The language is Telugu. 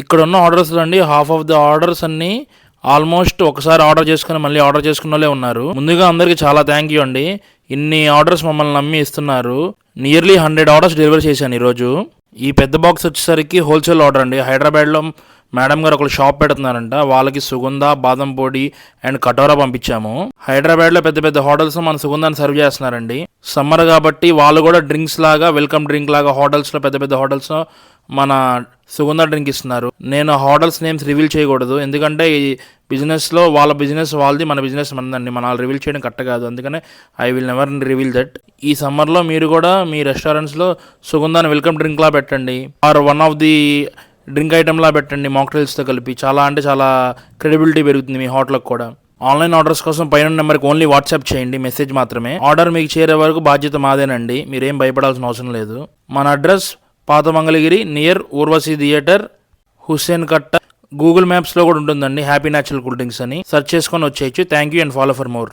ఇక్కడ ఉన్న ఆర్డర్స్ అండి, హాఫ్ ఆఫ్ ద ఆర్డర్స్ అన్ని ఆల్మోస్ట్ ఒకసారి ఆర్డర్ చేసుకుని మళ్ళీ ఆర్డర్ చేసుకున్న వాళ్ళే ఉన్నారు. ముందుగా అందరికీ చాలా థ్యాంక్ యూ అండి. ఇన్ని ఆర్డర్స్ మమ్మల్ని నమ్మి ఇస్తున్నారు. నియర్లీ 100 ఆర్డర్స్ డెలివరీ చేశాను ఈరోజు. ఈ పెద్ద బాక్స్ వచ్చేసరికి హోల్సేల్ ఆర్డర్ అండి. హైదరాబాద్లో మేడం గారు ఒకళ్ళు షాప్ పెడుతున్నారంట, వాళ్ళకి సుగంధ, బాదం పొడి అండ్ కటోరా పంపించాము. హైదరాబాద్లో పెద్ద పెద్ద హోటల్స్ మన సుగంధాన్ని సర్వ్ చేస్తున్నారండి. సమ్మర్ కాబట్టి వాళ్ళు కూడా డ్రింక్స్ లాగా, వెల్కమ్ డ్రింక్ లాగా హోటల్స్లో, పెద్ద పెద్ద హోటల్స్లో మన సుగంధ డ్రింక్ ఇస్తున్నారు. నేను హోటల్స్ నేమ్స్ రివీల్ చేయకూడదు, ఎందుకంటే ఈ బిజినెస్లో వాళ్ళ బిజినెస్ వాళ్ళది, మన బిజినెస్ మనదండి. మన రివీల్ చేయడం కరెక్ట్ కాదు, అందుకనే I will never reveal that. ఈ సమ్మర్లో మీరు కూడా మీ రెస్టారెంట్స్లో సుగంధాన్ని వెల్కమ్ డ్రింక్లా పెట్టండి, or one of the drink ఐటమ్లా పెట్టండి మాక్టైల్స్తో కలిపి. చాలా అంటే చాలా క్రెడిబిలిటీ పెరుగుతుంది మీ హోటల్కి కూడా. ఆన్లైన్ ఆర్డర్స్ కోసం పైన నెంబర్కి ఓన్లీ వాట్సాప్ చేయండి, మెసేజ్ మాత్రమే. ఆర్డర్ మీకు చేరే వరకు బాధ్యత మాదేనండి, మీరేం భయపడాల్సిన అవసరం లేదు. మన అడ్రస్ పాత Mangalagiri, near Urvashi theatre, Hussain Katta. Google మ్యాప్స్లో కూడా ఉంటుందండి హ్యాపీ న్యాచురల్ కూల్ డ్రింక్స్ అని. సెర్చ్ చేసుకొని వచ్చేయచ్చు. Thank you and follow for more.